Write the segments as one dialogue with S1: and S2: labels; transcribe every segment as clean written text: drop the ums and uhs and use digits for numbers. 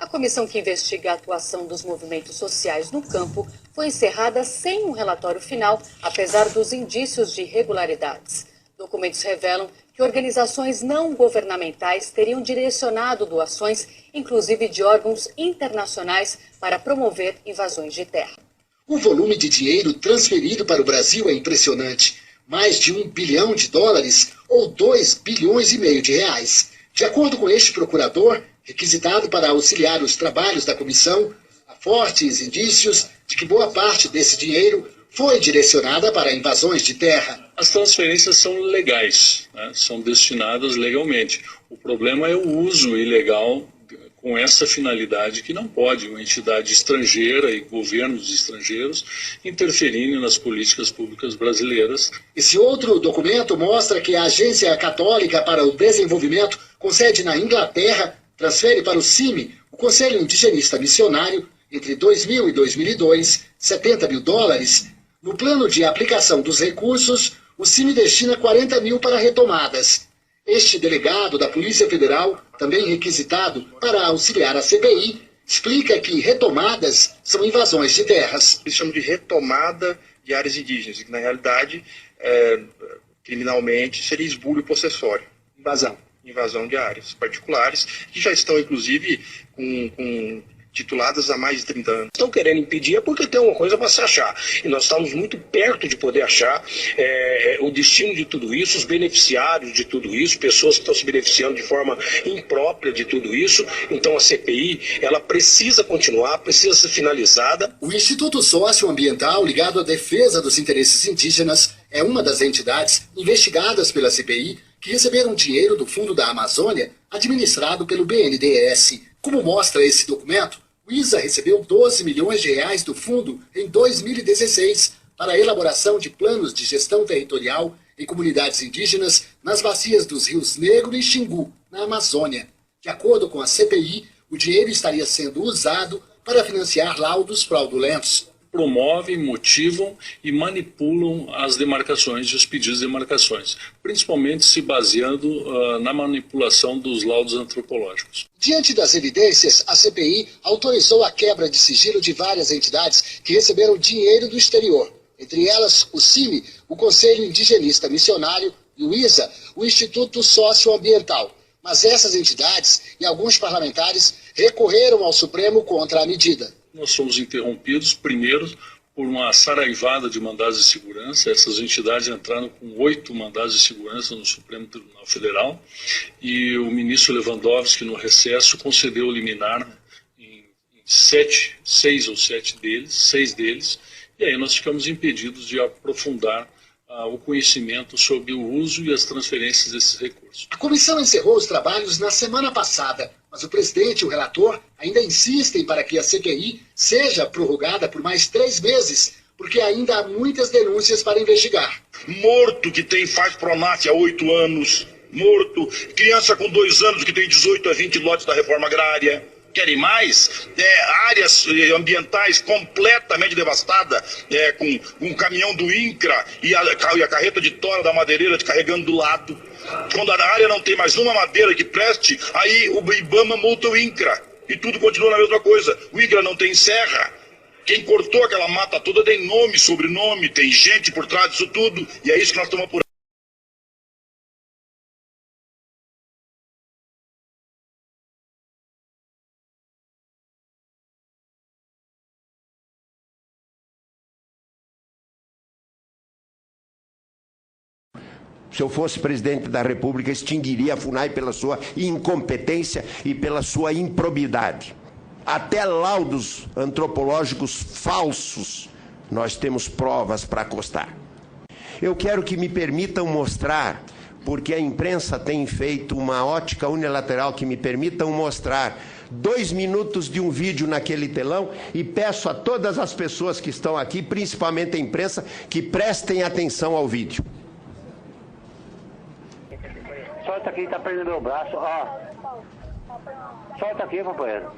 S1: A comissão que investiga a atuação dos movimentos sociais no campo foi encerrada sem um relatório final, apesar dos indícios de irregularidades. Documentos revelam que organizações não governamentais teriam direcionado doações, inclusive de órgãos internacionais, para promover invasões de terra.
S2: O volume de dinheiro transferido para o Brasil é impressionante. Mais de US$ 1 bilhão ou 2,5 bilhões de reais. De acordo com este procurador, requisitado para auxiliar os trabalhos da comissão, há fortes indícios de que boa parte desse dinheiro foi direcionada para invasões de terra.
S3: As transferências são legais, né? São destinadas legalmente. O problema é o uso ilegal com essa finalidade que não pode uma entidade estrangeira e governos estrangeiros interferirem nas políticas públicas brasileiras.
S2: Esse outro documento mostra que a Agência Católica para o Desenvolvimento, com sede na Inglaterra, transfere para o CIMI, o Conselho Indigenista Missionário, entre 2000 e 2002, US$ 70 mil. No plano de aplicação dos recursos, o CIMI destina 40 mil para retomadas. Este delegado da Polícia Federal, também requisitado para auxiliar a CPI, explica que retomadas são invasões de terras.
S4: Eles chamam de retomada de áreas indígenas, que na realidade, criminalmente, seria esbulho possessório. Invasão de áreas particulares, que já estão, inclusive, com tituladas há mais de 30 anos.
S5: Estão querendo impedir é porque tem uma coisa para se achar. E nós estamos muito perto de poder achar o destino de tudo isso, os beneficiários de tudo isso, pessoas que estão se beneficiando de forma imprópria de tudo isso. Então a CPI, ela precisa continuar, precisa ser finalizada.
S2: O Instituto Socioambiental, ligado à defesa dos interesses indígenas, é uma das entidades investigadas pela CPI que receberam dinheiro do Fundo da Amazônia, administrado pelo BNDES. Como mostra esse documento, o ISA recebeu R$ 12 milhões do fundo em 2016 para a elaboração de planos de gestão territorial em comunidades indígenas nas bacias dos rios Negro e Xingu, na Amazônia. De acordo com a CPI, o dinheiro estaria sendo usado para financiar laudos fraudulentos.
S3: Promovem, motivam e manipulam as demarcações e os pedidos de demarcações, principalmente se baseando na manipulação dos laudos antropológicos.
S2: Diante das evidências, a CPI autorizou a quebra de sigilo de várias entidades que receberam dinheiro do exterior, entre elas o CIMI, o Conselho Indigenista Missionário, e o ISA, o Instituto Socioambiental. Mas essas entidades e alguns parlamentares recorreram ao Supremo contra a medida.
S3: Nós fomos interrompidos, primeiro, por uma saraivada de mandados de segurança. Essas entidades entraram com 8 mandados de segurança no Supremo Tribunal Federal e o ministro Lewandowski, no recesso, concedeu liminar em 6 ou 7 deles, 6 deles, e aí nós ficamos impedidos de aprofundar o conhecimento sobre o uso e as transferências desses recursos.
S2: A comissão encerrou os trabalhos na semana passada, mas o presidente e o relator ainda insistem para que a CPI seja prorrogada por mais 3 meses, porque ainda há muitas denúncias para investigar.
S4: Morto que faz Pronaf há 8 anos, morto, criança com 2 anos que tem 18 a 20 lotes da reforma agrária. Querem mais? Áreas ambientais completamente devastadas, com um caminhão do INCRA e a carreta de tora da madeireira carregando do lado. Quando a área não tem mais uma madeira que preste, aí o IBAMA multa o INCRA. E tudo continua na mesma coisa. O INCRA não tem serra. Quem cortou aquela mata toda tem nome, sobrenome, tem gente por trás disso tudo. E é isso que nós estamos apurando.
S6: Se eu fosse presidente da República, extinguiria a FUNAI pela sua incompetência e pela sua improbidade. Até laudos antropológicos falsos nós temos provas para acostar. Eu quero que me permitam mostrar, porque a imprensa tem feito uma ótica unilateral, que me permitam mostrar 2 minutos de um vídeo naquele telão e peço a todas as pessoas que estão aqui, principalmente a imprensa, que prestem atenção ao vídeo.
S7: Solta aqui, tá prendendo meu braço, ó. Solta aqui, companheiro.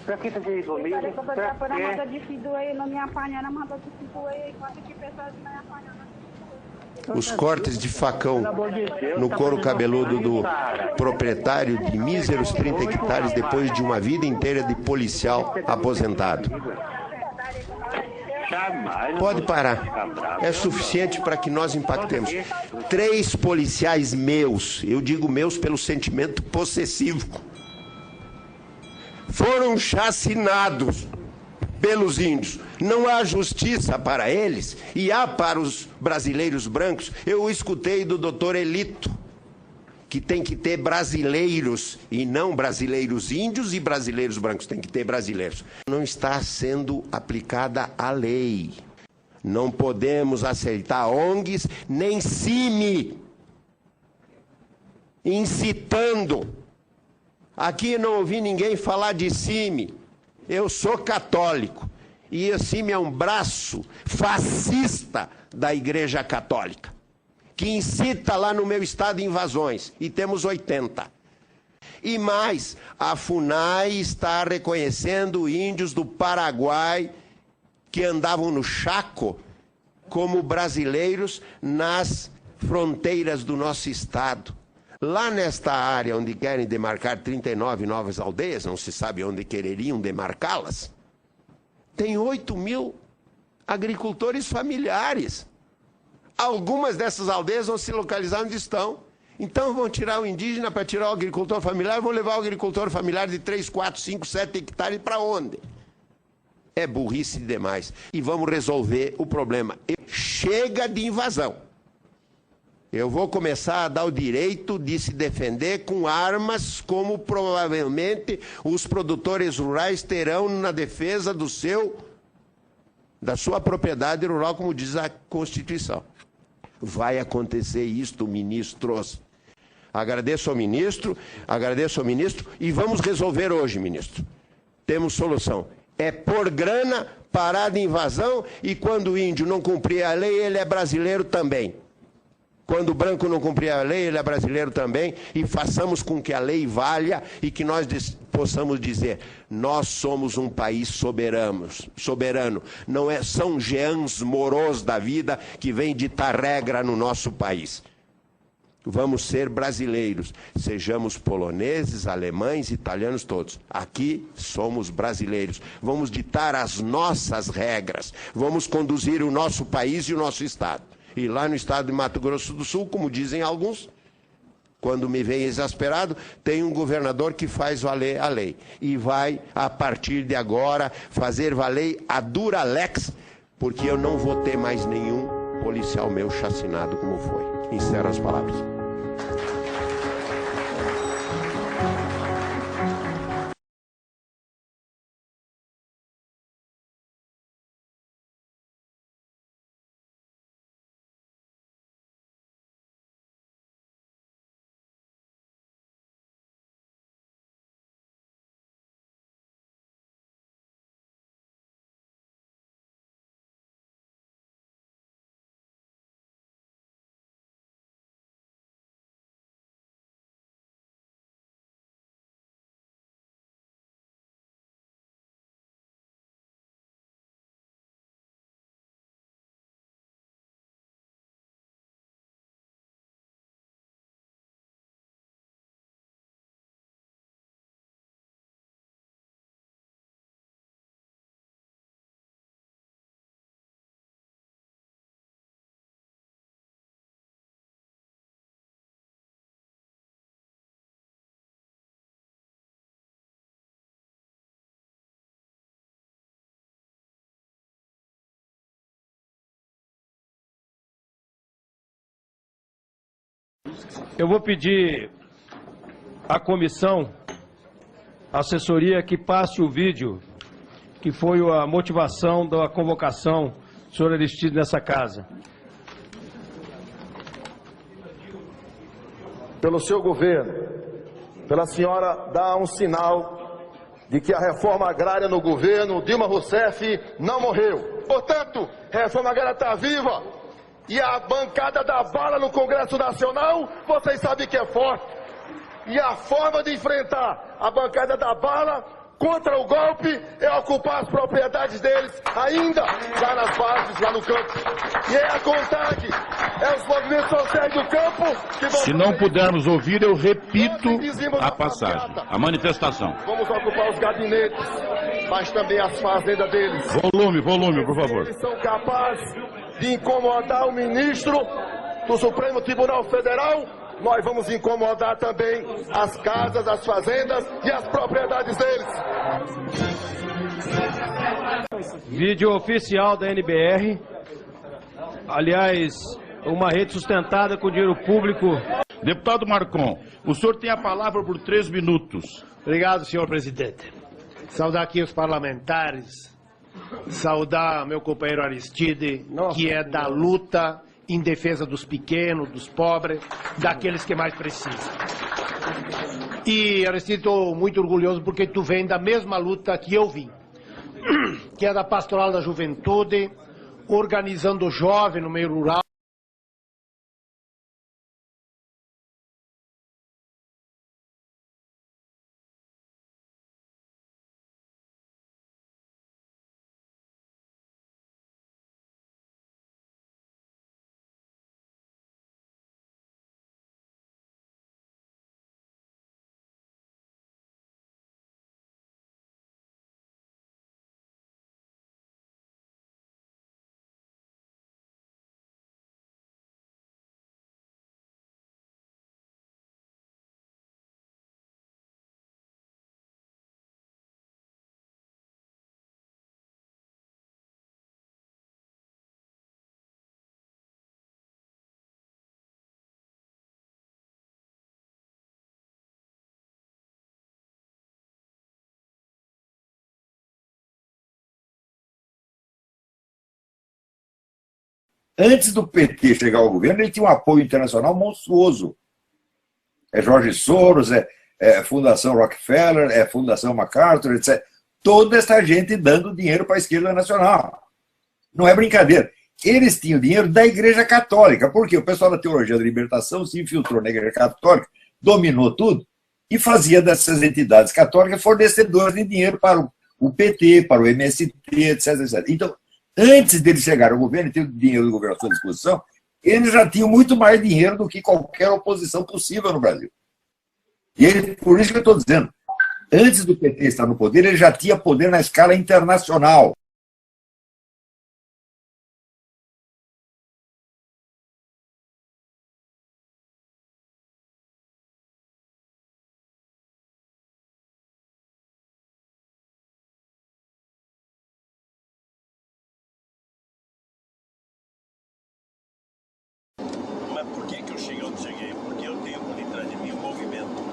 S7: Pra que você tem comigo?
S8: Para manda de aí, não me apanha, não manda de aí, quanto que pessoas me apanham.
S6: os cortes de facão no couro cabeludo do proprietário de míseros 30 hectares depois de uma vida inteira de policial aposentado. Pode parar. É suficiente para que nós impactemos. 3 policiais meus, eu digo meus pelo sentimento possessivo, foram chacinados pelos índios. Não há justiça para eles e há para os brasileiros brancos. Eu escutei do doutor Elito que tem que ter brasileiros e não brasileiros índios e brasileiros brancos. Tem que ter brasileiros. Não está sendo aplicada a lei. Não podemos aceitar ONGs nem CIMI incitando. Aqui não ouvi ninguém falar de CIMI. Eu sou católico e o CIMI é um braço fascista da Igreja Católica, que incita lá no meu estado invasões, e temos 80. E mais, a FUNAI está reconhecendo índios do Paraguai que andavam no Chaco como brasileiros nas fronteiras do nosso estado. Lá nesta área onde querem demarcar 39 novas aldeias, não se sabe onde quereriam demarcá-las, tem 8.000 agricultores familiares. Algumas dessas aldeias vão se localizar onde estão. Então vão tirar o indígena para tirar o agricultor familiar, vão levar o agricultor familiar de 3, 4, 5, 7 hectares para onde? É burrice demais. E vamos resolver o problema. Chega de invasão. Eu vou começar a dar o direito de se defender com armas, como provavelmente os produtores rurais terão na defesa da sua propriedade rural, como diz a Constituição. Vai acontecer isto, ministros. Agradeço ao ministro e vamos resolver hoje, ministro. Temos solução. É por grana, parar de invasão, e quando o índio não cumprir a lei, ele é brasileiro também. Quando o branco não cumprir a lei, ele é brasileiro também, e façamos com que a lei valha e que nós possamos dizer, nós somos um país soberano. Não são Jeans Moros da vida que vêm ditar regra no nosso país. Vamos ser brasileiros, sejamos poloneses, alemães, italianos, todos. Aqui somos brasileiros. Vamos ditar as nossas regras, vamos conduzir o nosso país e o nosso estado. E lá no estado de Mato Grosso do Sul, como dizem alguns, quando me veem exasperado, tem um governador que faz valer a lei. E vai, a partir de agora, fazer valer a dura lex, porque eu não vou ter mais nenhum policial meu chacinado como foi. Encerro as palavras.
S8: Eu vou pedir à comissão, à assessoria, que passe o vídeo, que foi a motivação da convocação do senhor Aristides nessa casa.
S9: Pelo seu governo, pela senhora dar um sinal de que a reforma agrária no governo Dilma Rousseff não morreu. Portanto, a reforma agrária está viva. E a bancada da bala no Congresso Nacional, vocês sabem que é forte. E a forma de enfrentar a bancada da bala contra o golpe é ocupar as propriedades deles, ainda lá nas bases, lá no campo. E é a contagem É os movimentos sociais do campo que vão...
S10: Se não pudermos ouvir, eu repito a passagem, a manifestação.
S9: Vamos ocupar os gabinetes, mas também as fazendas deles.
S10: Volume, por favor.
S9: Eles são capazes de incomodar o ministro do Supremo Tribunal Federal. Nós vamos incomodar também as casas, as fazendas e as propriedades deles.
S8: Vídeo oficial da NBR. Aliás, uma rede sustentada com dinheiro público.
S10: Deputado Marcon, o senhor tem a palavra por 3 minutos.
S11: Obrigado, senhor presidente. Saudar aqui os parlamentares, saudar meu companheiro Aristide, que é da luta em defesa dos pequenos, dos pobres, daqueles que mais precisam. E, Aristide, estou muito orgulhoso porque tu vem da mesma luta que eu vim, que é da Pastoral da Juventude, organizando o jovem no meio rural.
S12: Antes do PT chegar ao governo, ele tinha um apoio internacional monstruoso. É Jorge Soros, é Fundação Rockefeller, é Fundação MacArthur, etc. Toda essa gente dando dinheiro para a esquerda nacional. Não é brincadeira. Eles tinham dinheiro da Igreja Católica, porque o pessoal da teologia da libertação se infiltrou na Igreja Católica, dominou tudo, e fazia dessas entidades católicas fornecedores de dinheiro para o PT, para o MST, etc, etc. Então, antes deles chegar ao governo e ter o dinheiro do governo à sua disposição, eles já tinham muito mais dinheiro do que qualquer oposição possível no Brasil. E por isso que eu estou dizendo, antes do PT estar no poder, ele já tinha poder na escala internacional.
S13: Mas por que eu cheguei onde cheguei? Porque eu tenho por detrás de mim um movimento.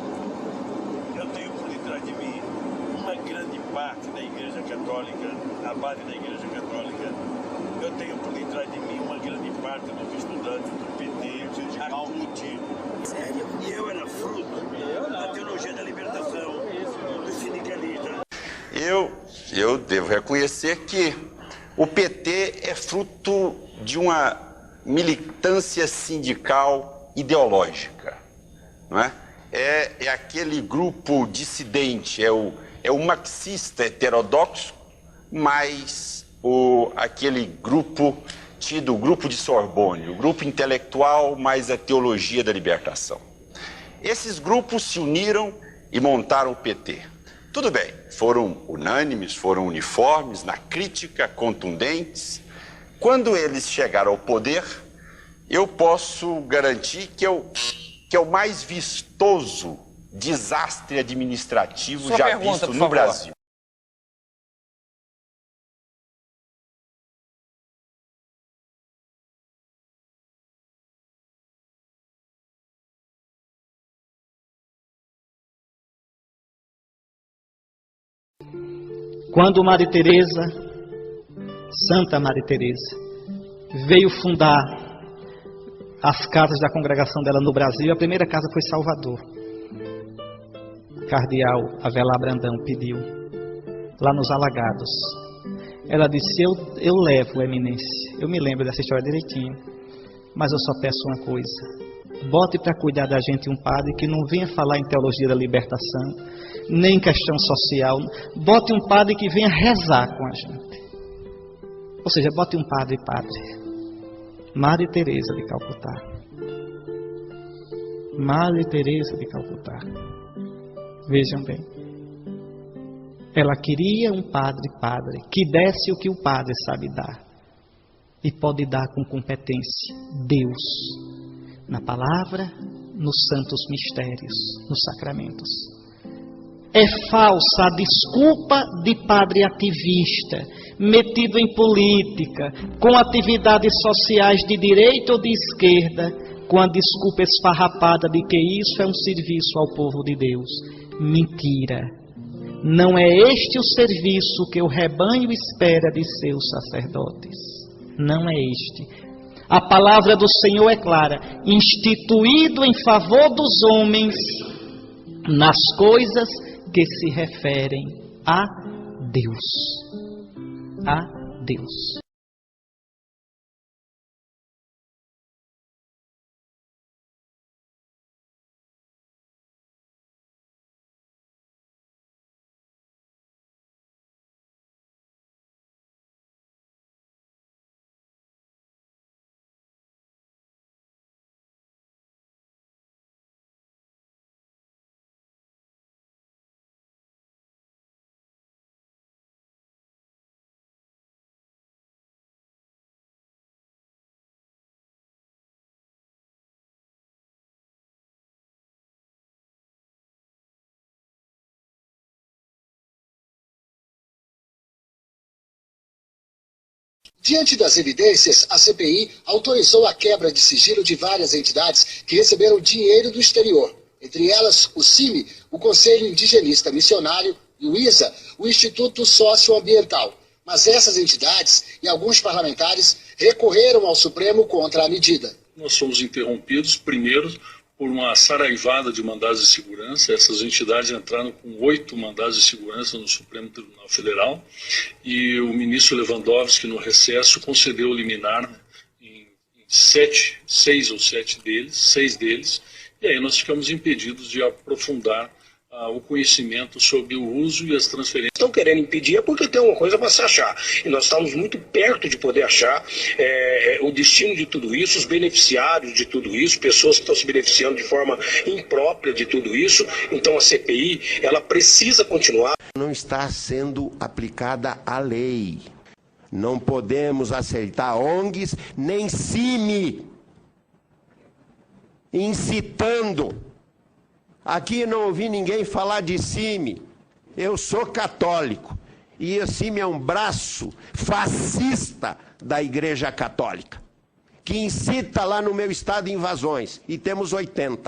S13: Eu tenho por detrás de mim uma grande parte da Igreja Católica, a base da Igreja Católica. Eu tenho por detrás de mim uma grande parte dos estudantes do PT, a CUT. Sério? E eu era fruto da teologia da libertação, do sindicalismo.
S14: Eu devo reconhecer que o PT é fruto de uma militância sindical ideológica, não é? É aquele grupo dissidente, é o marxista heterodoxo, mas aquele grupo tido, o grupo de Sorbonne, o grupo intelectual mais a teologia da libertação. Esses grupos se uniram e montaram o PT. Tudo bem, foram unânimes, foram uniformes na crítica, contundentes. Quando eles chegaram ao poder, eu posso garantir que é o mais vistoso desastre administrativo já visto no Brasil.
S15: Quando Maria Teresa, Santa Maria Teresa, veio fundar as casas da congregação dela no Brasil, a primeira casa foi Salvador. Cardeal Avelar Brandão pediu, lá nos Alagados. Ela disse, eu levo, eminência. Eu me lembro dessa história direitinho, mas eu só peço uma coisa. Bote para cuidar da gente um padre que não venha falar em teologia da libertação, nem em questão social. Bote um padre que venha rezar com a gente. Ou seja, bote um padre. Madre Teresa de Calcutá. Madre Teresa de Calcutá. Vejam bem. Ela queria um padre que desse o que o padre sabe dar. E pode dar com competência. Deus. Na palavra, nos santos mistérios, nos sacramentos. É falsa a desculpa de padre ativista, metido em política, com atividades sociais de direita ou de esquerda, com a desculpa esfarrapada de que isso é um serviço ao povo de Deus. Mentira. Não é este o serviço que o rebanho espera de seus sacerdotes. Não é este. A palavra do Senhor é clara, instituído em favor dos homens nas coisas que se referem a Deus. A Deus.
S2: Diante das evidências, a CPI autorizou a quebra de sigilo de várias entidades que receberam dinheiro do exterior. Entre elas, o CIMI, o Conselho Indigenista Missionário, e o ISA, o Instituto Socioambiental. Mas essas entidades e alguns parlamentares recorreram ao Supremo contra a medida.
S3: Nós fomos interrompidos, primeiro, por uma saraivada de mandados de segurança. Essas entidades entraram com 8 mandados de segurança no Supremo Tribunal Federal e o ministro Lewandowski, no recesso, concedeu liminar em 6 ou 7 deles, 6 deles, e aí nós ficamos impedidos de aprofundar o conhecimento sobre o uso e as transferências.
S5: Estão querendo impedir é porque tem uma coisa para se achar. E nós estamos muito perto de poder achar o destino de tudo isso, os beneficiários de tudo isso, pessoas que estão se beneficiando de forma imprópria de tudo isso. Então a CPI, ela precisa continuar.
S6: Não está sendo aplicada a lei. Não podemos aceitar ONGs nem CIMI incitando. Aqui não ouvi ninguém falar de CIMI. Eu sou católico. E o CIMI é um braço fascista da Igreja Católica, que incita lá no meu estado invasões. E temos 80.